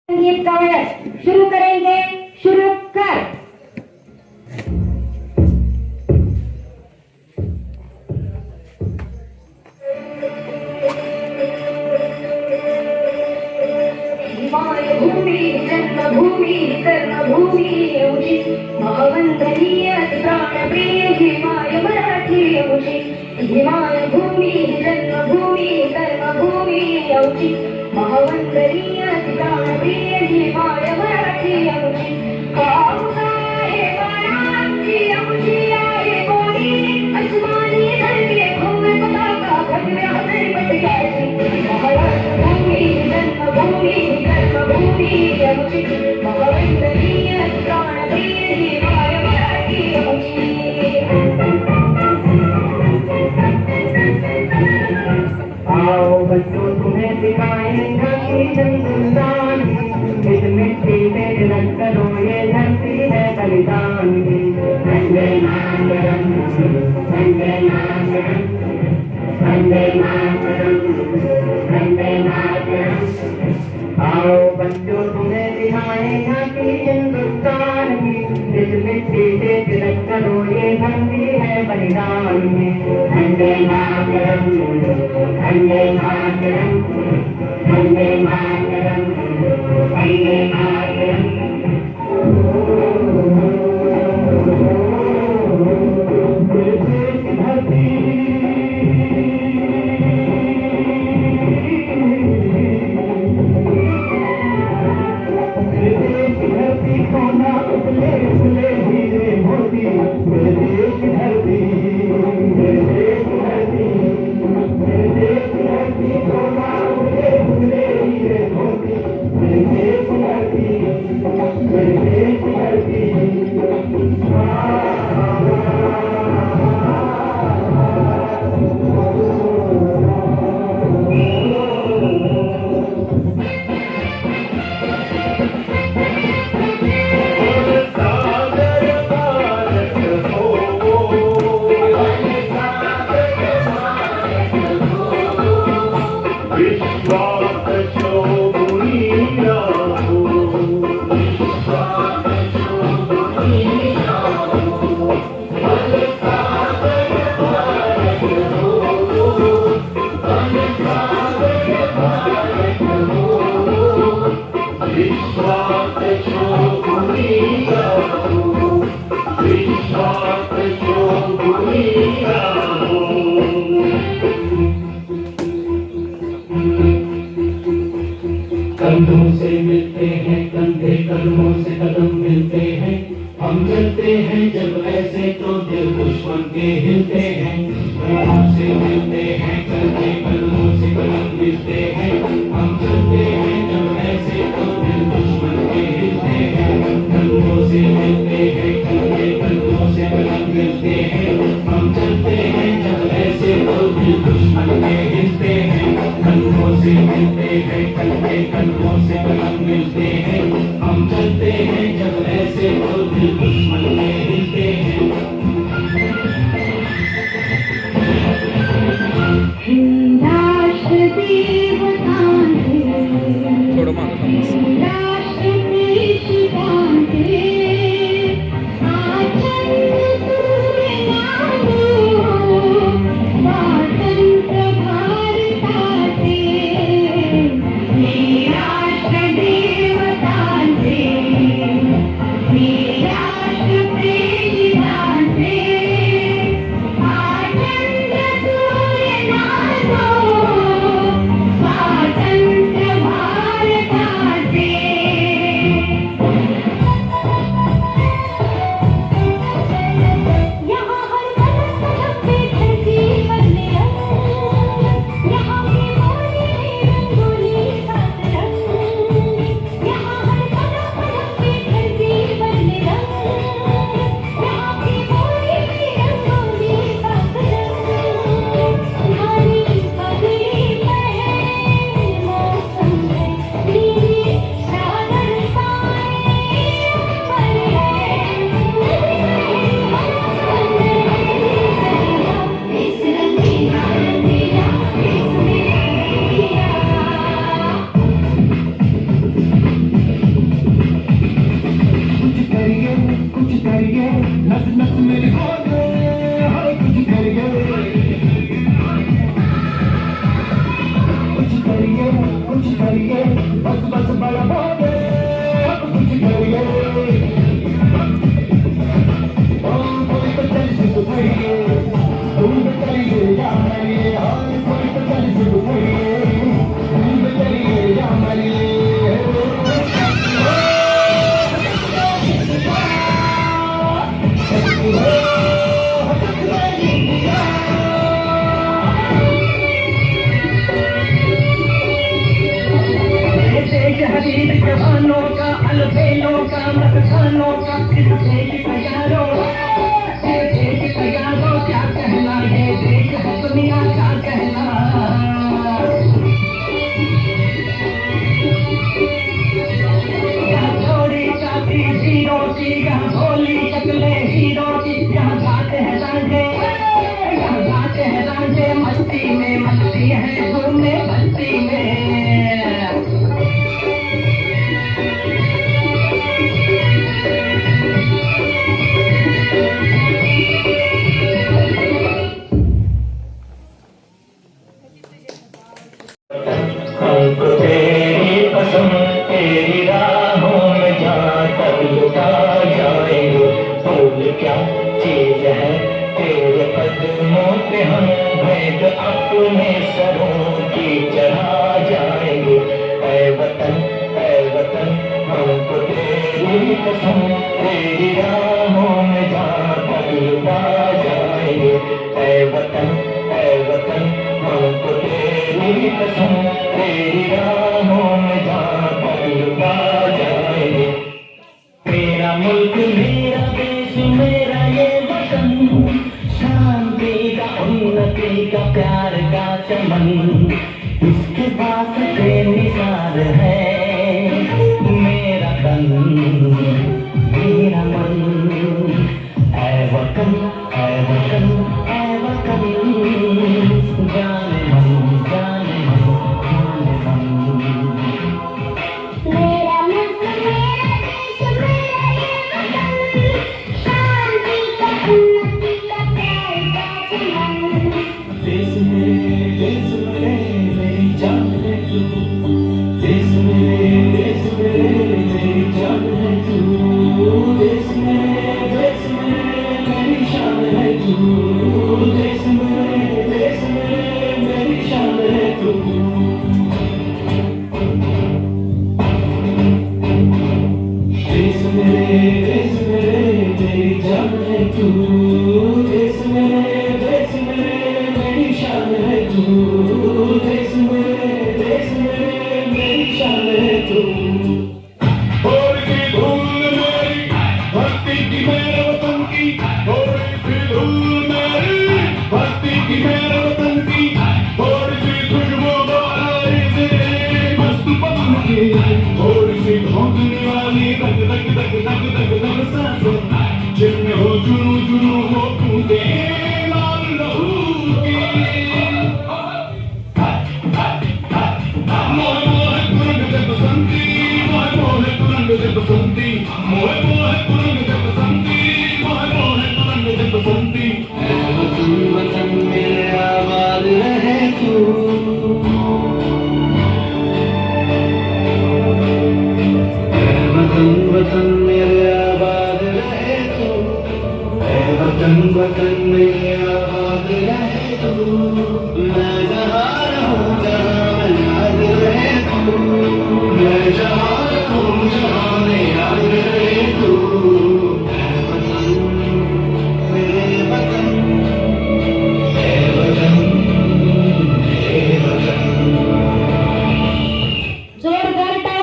संगीत कवायत शुरू करेंगे। शुरू कर। हिमाय भूमि जन्मभूमि कर्मभूमि एवढी महावंदनीय प्राणप्रिय हिमाय मराठी एवढी हिमाय भूमि जन्मभूमि कर्मभूमी एवढी महावंदनीय प्राणप्रिय हिमाय मराठी एवढी काळुका आहे बाळांची एवढी आहे कोणी अस्मानी धरती भव्य पताका भगव्या हरिपटयाची महाराष्ट्र भूमी जन्मभूमी कर्मभूमी एवढी महावंदनीय प्राणप्रिय हिमाय मराठी एवढी आओ बच्चों तुम्हें सिखाएंगे कि हिंदुस्तान इस मिट्टी में तिलक करो ये धरती है बलिदान की वंदे मातरम वंदे मातरम वंदे मातरम वंदे मातरम। आओ बच्चों तुम्हें सिखाएंगे कि हिंदुस्तान की इस मिट्टी से तिलक करो ये धरती है बलिदान की वंदे मातरम वंदे मातरम वंदे मातरम वंदे मातरम। कंधों से मिलते हैं कंधे कदमों से कदम मिलते हैं हम चलते हैं जब ऐसे तो दिल दुश्मन के हिलते हैं। कंधों से मिलते हैं कंधे कदमों से कदम मिलते हैं हम चलते हैं जब ऐसे तो दिल दुश्मन के हिलते हैं। कंधों से मिलते हैं कंधे कदमों से कदम मिलते हैं हम चलते हैं जब ऐसे तो दिल दुश्मन के हिलते हैं। कंधों से मिलते हैं कंधे कदमों से कदम मिलते हैं हम चलते हैं जब ऐसे तो दिल दुश्मन के हिलते हैं। राष्ट्र देवतांचे राष्ट्र देश बांधे आचंद सूर्यनामो स्वातंत्र्य भारताचे हे राष्ट्र देवतांचे बल बोले अब कुछ करिए कोई तो चल सिद्ध भइए तुम चलिए या मरिए कोई तो चल सिद्ध भइए तुम चलिए या मरिए हरीर जवानों का अलबेलों का मतखानों का इस देश तैयारों क्या कहना ये देश है दुनिया का कहना यहाँ छोड़ी जाती हीरो की यहाँ भोली शक्लें हीरो की यहाँ गाते हैं रांझे मस्ती है घूमने बस्ती में हमको तेरी कसम तेरी राहों में जहाँ तक लुटा जाएंगे फूल क्या चीज है तेरे कदमों पे हम भेद अपने सरों की चढ़ा जाएंगे ऐ वतन हमको तेरी कसम तेरी राहों में जहाँ तक लुटा जाएंगे ऐ वतन हमको तेरी कसम तेरी राहों में जहाँ तक लुटा जाएंगे मेरा मुल्क मेरा देश मेरा ये वतन शांति का उन्नति का प्यार का चमन इसके पास बेमिसाल है मेरा तन मेरा मन ऐ वतन जाने मन मेरा मुल्क मेरा देश मेरा ये वतन शांति का उन्नति का प्यार का चमन देश मेरे मेरी जान है तू देश मेरे मेरी जान है तू देश मेरे मेरी शान है तू देश मेरे मेरी शान है तू देश मेरे मेरी जान है तू देश मेरे मेरी शान है तू देश मेरे मेरी शान है तू थोड़ी सी धूल मेरी धरती की मेरे वतन की थोड़ी सी धूल मेरी धरती की मेरे वतन की थोड़ी सी खुशबू बाहर से मस्त पवन की थोड़ी सी धोंकने वाली दग दग दग दग दग दग सांसों जिनमें हो जुनू हो कूदे लाल लहू की मोहे तुरंग से बसंती मोहे तुरंग से बसंती मोहे तुरंग से बसंती मोहे तुरंग से बसंती वतन मेरे आबाद रहे तू वतन मेरे आबाद रहे तू वतन मेरे आबाद रहे तू मैं जहाँ रहूँ जहाँ मैं याद रहे तू मैं